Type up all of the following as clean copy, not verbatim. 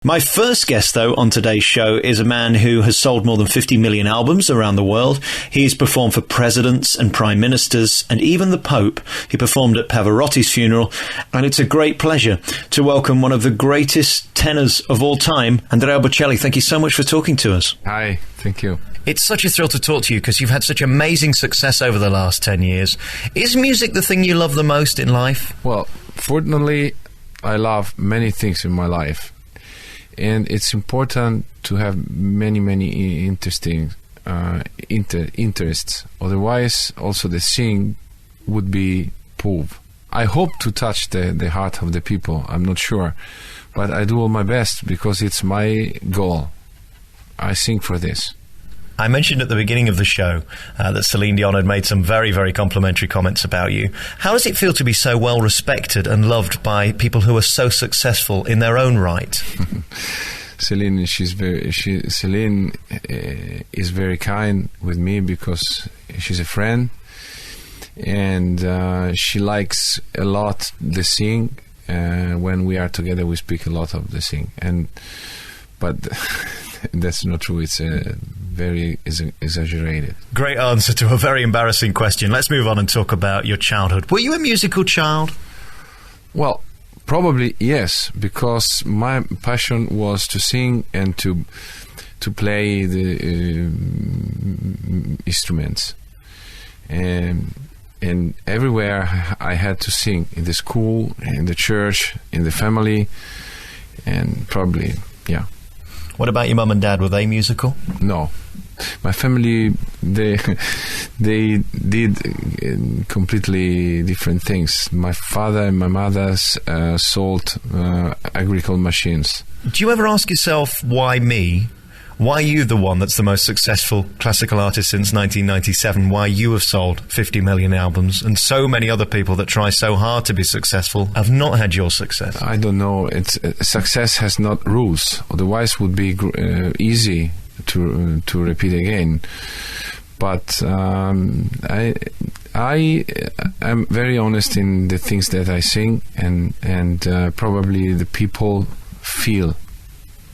My first guest, though, on today's show is a man who has sold more than 50 million albums around the world. He's performed for presidents and prime ministers and even the Pope. He performed at Pavarotti's funeral, and it's a great pleasure to welcome one of the greatest tenors of all time, Andrea Bocelli. Thank you so much for talking to us. Hi, thank you. It's such a thrill to talk to you because you've had such amazing success over the last 10 years. Is music the thing you love the most in life? Well, fortunately, I love many things in my life. And it's important to have many interesting interests. Otherwise, also the sing would be poor. I hope to touch the heart of the people. I'm not sure. But I do all my best because it's my goal. I sing for this. I mentioned at the beginning of the show that Celine Dion had made some very complimentary comments about you. How does it feel to be so well respected and loved by people who are so successful in their own right? Celine is very kind with me because she's a friend, and she likes a lot the sing. When we are together, we speak a lot of the sing, but that's not true. It's very exaggerated. Great answer to a very embarrassing question. Let's move on and talk about your childhood. Were you a musical child? Well, probably yes, because my passion was to sing and to play the instruments, and everywhere I had to sing, in the school, in the church, in the family, and probably, yeah. What about your mum and dad? Were they musical? No. My family, they did completely different things. My father and my mother sold agricultural machines. Do you ever ask yourself, why me? Why are you the one that's the most successful classical artist since 1997? Why you have sold 50 million albums and so many other people that try so hard to be successful have not had your success? I don't know. Success has not rules. Otherwise it would be easy to repeat again. But I am very honest in the things that I sing, and probably the people feel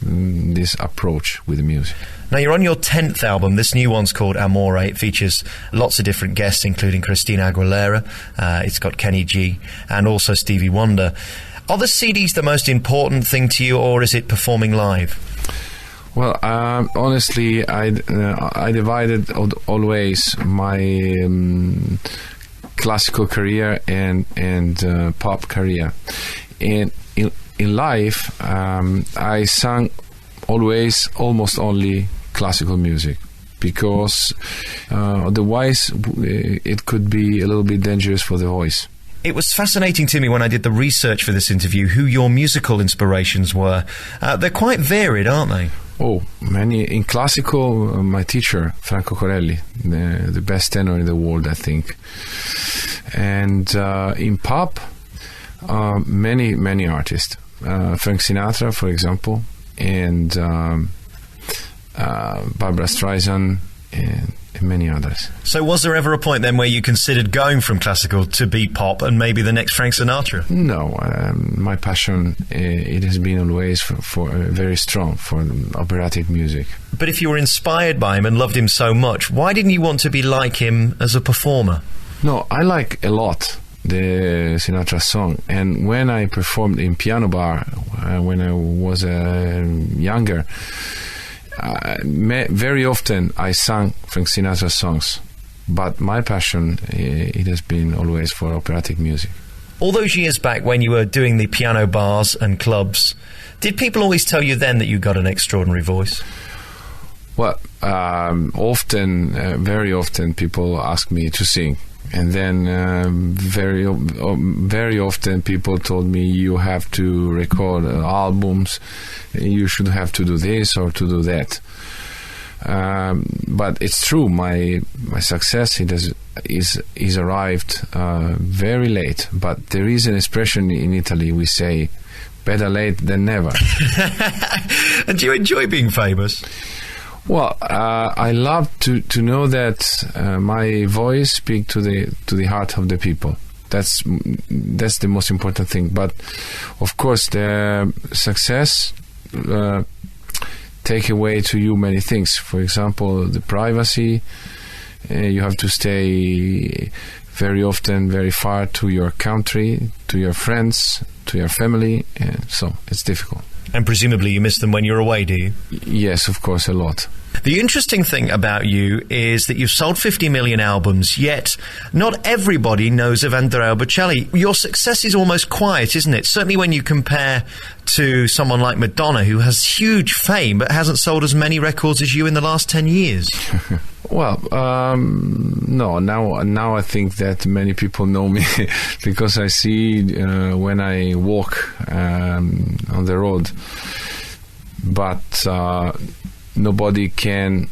this approach with the music. Now, you're on your 10th album. This new one's called Amore. It features lots of different guests, including Christina Aguilera. It's got Kenny G and also Stevie Wonder. Are the CDs the most important thing to you, or is it performing live? Well, honestly, I divided always my classical career and pop career. And in life, I sang almost only classical music, because otherwise it could be a little bit dangerous for the voice. It was fascinating to me when I did the research for this interview who your musical inspirations were. They're quite varied, aren't they? Oh, many. In classical, my teacher, Franco Corelli, the best tenor in the world, I think. And in pop, many artists. Frank Sinatra, for example, and Barbra Streisand, and many others. So was there ever a point then where you considered going from classical to be pop and maybe the next Frank Sinatra? No, my passion, it has been always for very strong for operatic music. But if you were inspired by him and loved him so much, why didn't you want to be like him as a performer? No, I like a lot the Sinatra song, and when I performed in piano bar when I was younger, very often I sang Frank Sinatra songs, but my passion, it has been always for operatic music. All those years back when you were doing the piano bars and clubs, did people always tell you then that you got an extraordinary voice? Well, very often people ask me to sing. And then very often people told me, you have to record albums, you should have to do this or to do that. But it's true, my success is arrived very late. But there is an expression in Italy, we say, better late than never. And do you enjoy being famous? Well, I love to know that my voice speaks to the heart of the people. That's the most important thing. But of course, the success take away to you many things. For example, the privacy. You have to stay very often very far to your country, to your friends, to your family, so it's difficult. And presumably you miss them when you're away, do you? Yes, of course, a lot. The interesting thing about you is that you've sold 50 million albums, yet not everybody knows of Andrea Bocelli. Your success is almost quiet, isn't it? Certainly when you compare to someone like Madonna, who has huge fame but hasn't sold as many records as you in the last 10 years. Well, no, now I think that many people know me because I see when I walk on the road. But nobody can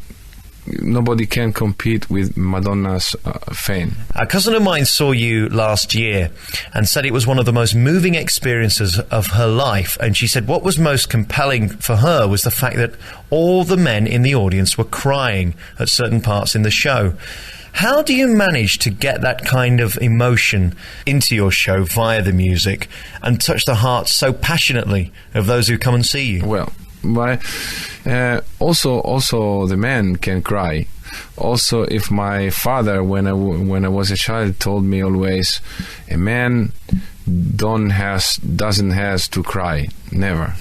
compete with Madonna's fame. A cousin of mine saw you last year and said it was one of the most moving experiences of her life. And she said what was most compelling for her was the fact that all the men in the audience were crying at certain parts in the show. How do you manage to get that kind of emotion into your show via the music and touch the hearts so passionately of those who come and see you? Well, also the men can cry. Also, if my father, when I was a child, told me always, a man doesn't has to cry, never.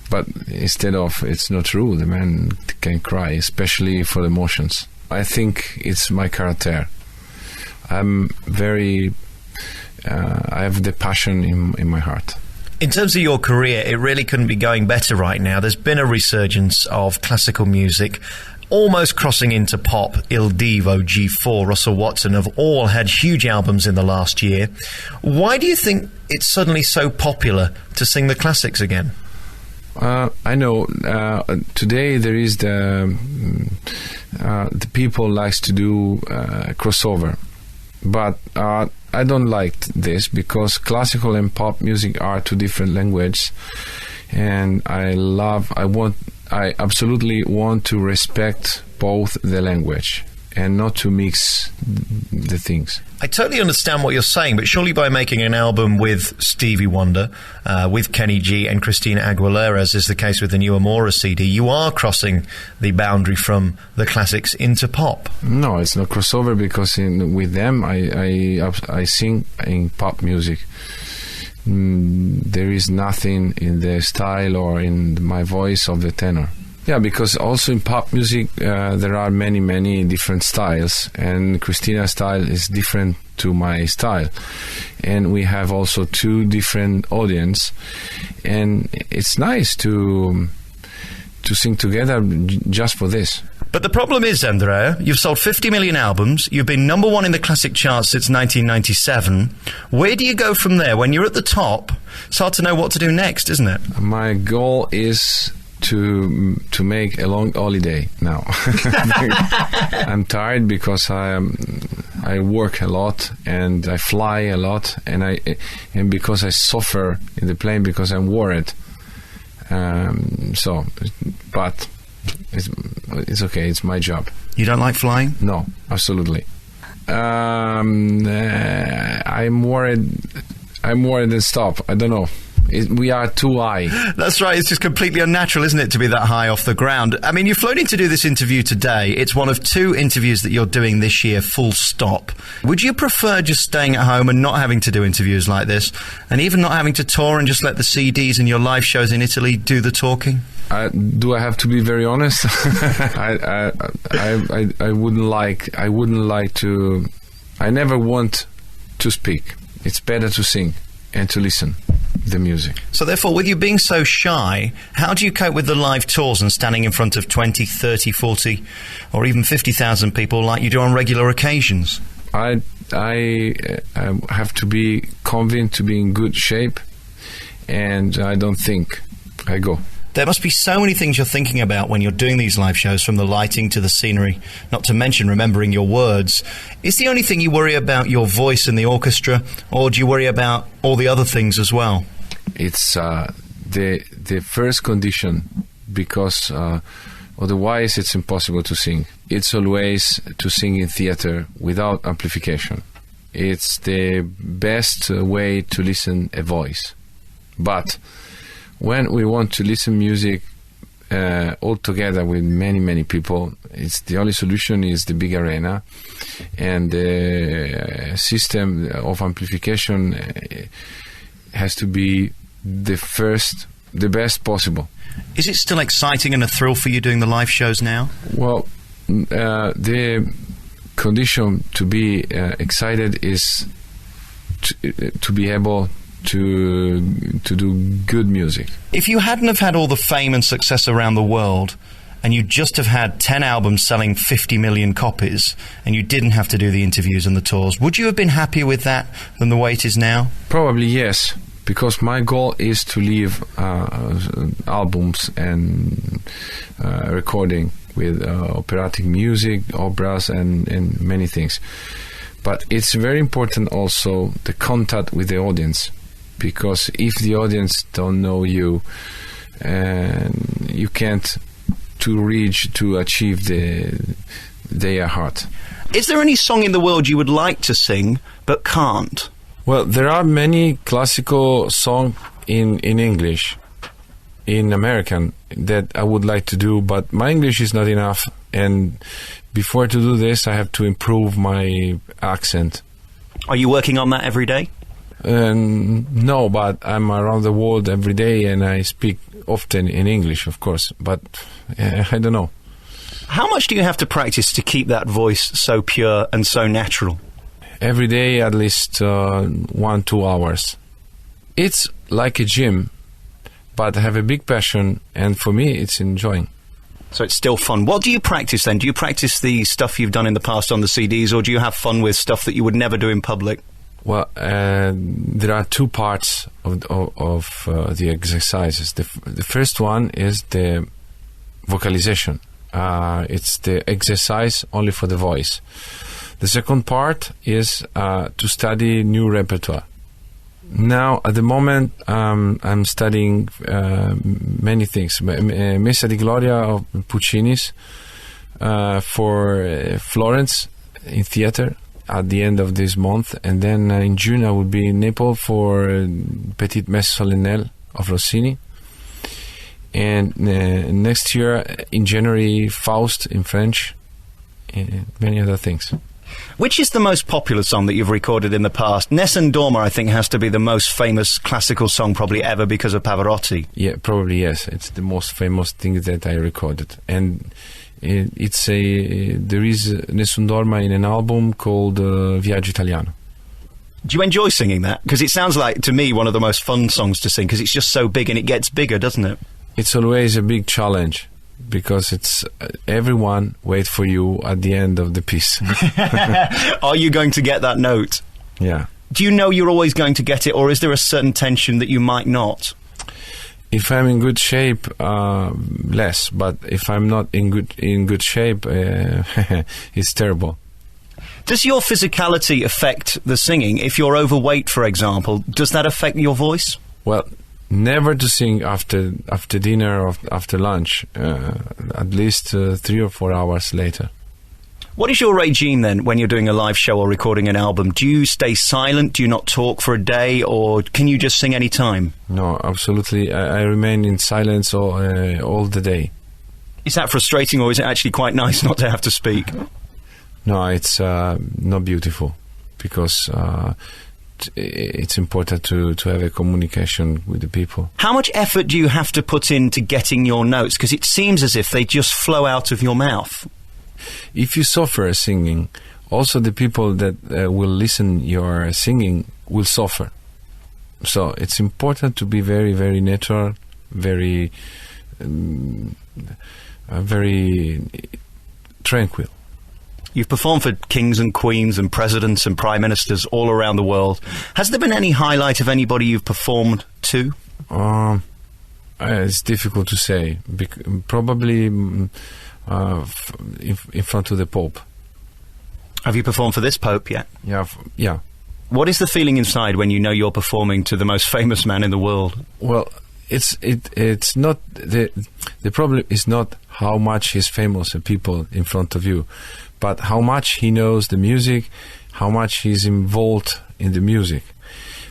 But instead of, it's not true. The man can cry, especially for emotions. I think it's my character. I'm very. I have the passion in my heart. In terms of your career, it really couldn't be going better right now. There's been a resurgence of classical music, almost crossing into pop. Il Divo, G4, Russell Watson have all had huge albums in the last year. Why do you think it's suddenly so popular to sing the classics again? I know today there is the people likes to do crossover, but I don't like this because classical and pop music are two different languages, and I absolutely want to respect both the language and not to mix the things. I totally understand what you're saying, but surely by making an album with Stevie Wonder, with Kenny G and Christina Aguilera, as is the case with the new Amora CD, you are crossing the boundary from the classics into pop. No, it's not crossover because with them I sing in pop music. There is nothing in the style or in my voice of the tenor. Yeah, because also in pop music there are many different styles, and Christina's style is different to my style, and we have also two different audience, and it's nice to sing together just for this. But the problem is, Andrea, you've sold 50 million albums, you've been number one in the classic charts since 1997. Where do you go from there? When you're at the top, it's hard to know what to do next, isn't it? My goal is to make a long holiday now. I'm tired because I work a lot and I fly a lot, and because I suffer in the plane because I'm worried. But it's okay. It's my job. You don't like flying? No, absolutely. I'm worried. And stop. I don't know. We are too high. That's right. It's just completely unnatural, isn't it, to be that high off the ground? I mean, you've flown in to do this interview today. It's one of two interviews that you're doing this year, full stop. Would you prefer just staying at home and not having to do interviews like this, and even not having to tour and just let the CDs and your live shows in Italy do the talking? Do I have to be very honest? I wouldn't like. I wouldn't like to. I never want to speak. It's better to sing and to listen the music. So therefore, with you being so shy, how do you cope with the live tours and standing in front of 20, 30, 40 or even 50,000 people like you do on regular occasions? I have to be convinced to be in good shape, and I don't think. I go. There must be so many things you're thinking about when you're doing these live shows, from the lighting to the scenery, not to mention remembering your words. Is the only thing you worry about your voice and the orchestra, or do you worry about all the other things as well? It's the first condition, because otherwise it's impossible to sing. It's always to sing in theater without amplification. It's the best way to listen a voice. But when we want to listen music all together with many people, it's the only solution is the big arena, and the system of amplification has to be the best possible. Is it still exciting and a thrill for you doing the live shows now? Well, the condition to be excited is to be able to do good music. If you hadn't have had all the fame and success around the world, and you just have had 10 albums selling 50 million copies, and you didn't have to do the interviews and the tours, would you have been happier with that than the way it is now? Probably yes, because my goal is to leave albums and recording with operatic music, operas, and many things. But it's very important also the contact with the audience, because if the audience don't know you, you can't to achieve their heart. Is there any song in the world you would like to sing but can't? Well, there are many classical songs in English, in American, that I would like to do, but my English is not enough, and before to do this I have to improve my accent. Are you working on that every day? No, but I'm around the world every day and I speak often in English, of course, but I don't know. How much do you have to practice to keep that voice so pure and so natural? Every day at least 1-2 hours. It's like a gym, but I have a big passion, and for me it's enjoying. So it's still fun. What do you practice then? Do you practice the stuff you've done in the past on the CDs, or do you have fun with stuff that you would never do in public? Well, there are two parts of the exercises. The first one is the vocalization. It's the exercise only for the voice. The second part is to study new repertoire. Now, at the moment, I'm studying many things. Messa di Gloria of Puccini's for Florence in theater at the end of this month, and then in June I will be in Naples for Petite Messe Solennelle of Rossini, and next year in January Faust in French, and many other things. Which is the most popular song that you've recorded in the past? Nessun Dorma, I think, has to be the most famous classical song probably ever because of Pavarotti. Yeah, probably yes. It's the most famous thing that I recorded, and there is Nessun Dorma in an album called Viaggio Italiano. Do you enjoy singing that? Because it sounds like, to me, one of the most fun songs to sing, because it's just so big and it gets bigger, doesn't it? It's always a big challenge, because it's everyone wait for you at the end of the piece. Are you going to get that note? Yeah. Do you know you're always going to get it, or is there a certain tension that you might not? If I'm in good shape, less. But if I'm not in good shape, it's terrible. Does your physicality affect the singing? If you're overweight, for example, does that affect your voice? Well, never to sing after dinner or after lunch. At least 3 or 4 hours later. What is your regime then when you're doing a live show or recording an album? Do you stay silent? Do you not talk for a day? Or can you just sing any time? No, absolutely. I remain in silence all the day. Is that frustrating, or is it actually quite nice not to have to speak? No, it's not beautiful, because it's important to have a communication with the people. How much effort do you have to put into getting your notes? Because it seems as if they just flow out of your mouth. If you suffer singing, also the people that will listen your singing will suffer. So it's important to be very, very natural, very tranquil. You've performed for kings and queens and presidents and prime ministers all around the world. Has there been any highlight of anybody you've performed to? It's difficult to say. Probably in front of the Pope. Have you performed for this Pope yet? Yeah. What is the feeling inside when you know you're performing to the most famous man in the world? Well, it's not the problem is not how much he's famous and people in front of you, but how much he knows the music, how much he's involved in the music.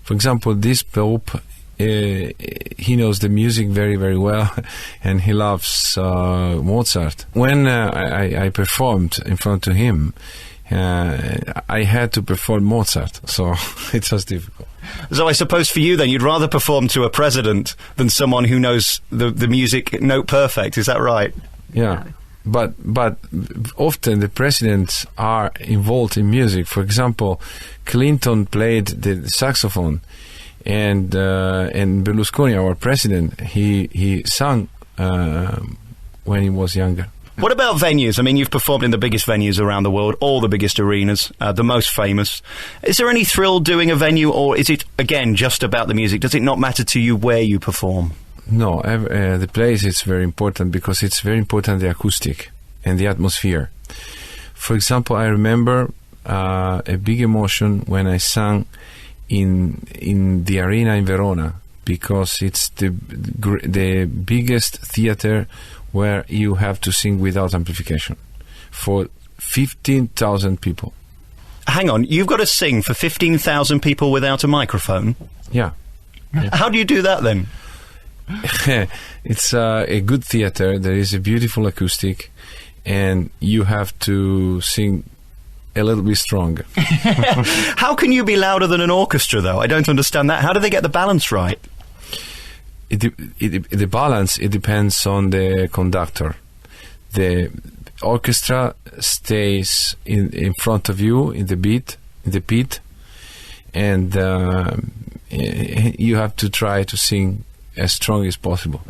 For example, this Pope he knows the music very, very well, and he loves Mozart. When I performed in front of him, I had to perform Mozart, so it was difficult. So I suppose for you then, you'd rather perform to a president than someone who knows the music note perfect, is that right? Yeah. But often the presidents are involved in music. For example, Clinton played the saxophone, and Berlusconi, our president, he sang when he was younger. What about venues? I mean, you've performed in the biggest venues around the world, all the biggest arenas, the most famous. Is there any thrill doing a venue, or is it, again, just about the music? Does it not matter to you where you perform? No, the place is very important because it's very important, the acoustic and the atmosphere. For example, I remember a big emotion when I sang in the arena in Verona, because it's the biggest theater where you have to sing without amplification for 15,000 people. Hang on, you've got to sing for 15,000 people without a microphone? Yeah. How do you do that then? It's a good theater. There is a beautiful acoustic, and you have to sing a little bit stronger. How can you be louder than an orchestra, though? I don't understand that. How do they get the balance right? The balance, it depends on the conductor. The orchestra stays in front of you in the beat, and you have to try to sing as strong as possible.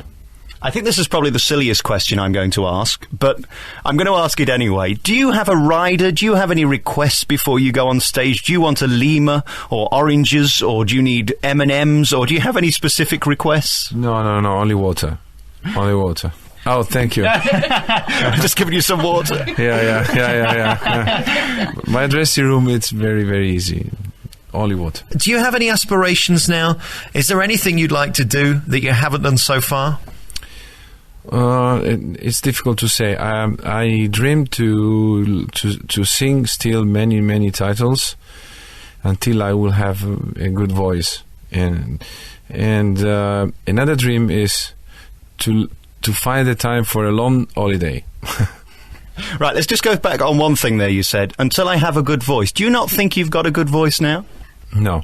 I think this is probably the silliest question I'm going to ask, but I'm going to ask it anyway. Do you have a rider? Do you have any requests before you go on stage? Do you want a Lima or oranges, or do you need M&Ms, or do you have any specific requests? No, only water. Only water. Oh, thank you. I'm just giving you some water. Yeah. My dressing room, it's very, very easy. Only water. Do you have any aspirations now? Is there anything you'd like to do that you haven't done so far? It's difficult to say. I dream to sing still many titles until I will have a good voice. And another dream is to find the time for a long holiday. Right, let's just go back on one thing there you said. Until I have a good voice. Do you not think you've got a good voice now? No.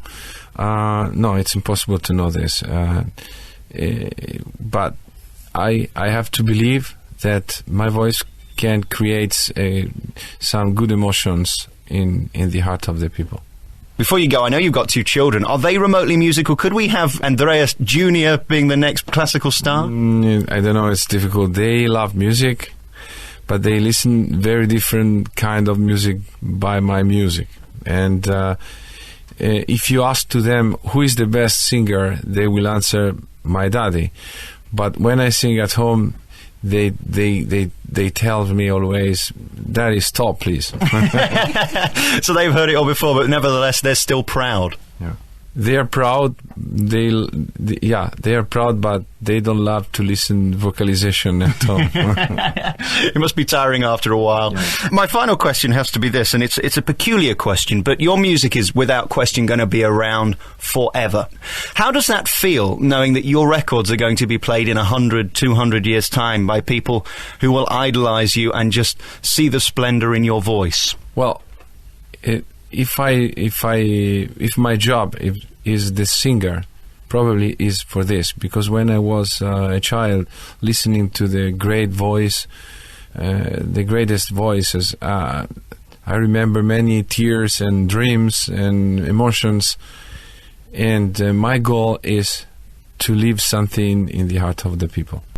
No, it's impossible to know this. But I have to believe that my voice can create some good emotions in the heart of the people. Before you go, I know you've got 2 children. Are they remotely musical? Could we have Andrea Jr. being the next classical star? I don't know, it's difficult. They love music, but they listen very different kind of music by my music. And if you ask to them who is the best singer, they will answer my daddy. But when I sing at home, they tell me always, "Daddy, stop, please." So they've heard it all before, but nevertheless, they're still proud. Yeah. They are proud. They are proud, but they don't love to listen vocalization at home. It must be tiring after a while. Yeah. My final question has to be this, and it's a peculiar question, but your music is without question going to be around forever. How does that feel, knowing that your records are going to be played in 100, 200 years' time by people who will idolize you and just see the splendor in your voice? Well, if my job is the singer, probably is for this, because when I was a child listening to the great voice, the greatest voices, I remember many tears and dreams and emotions, and my goal is to leave something in the heart of the people.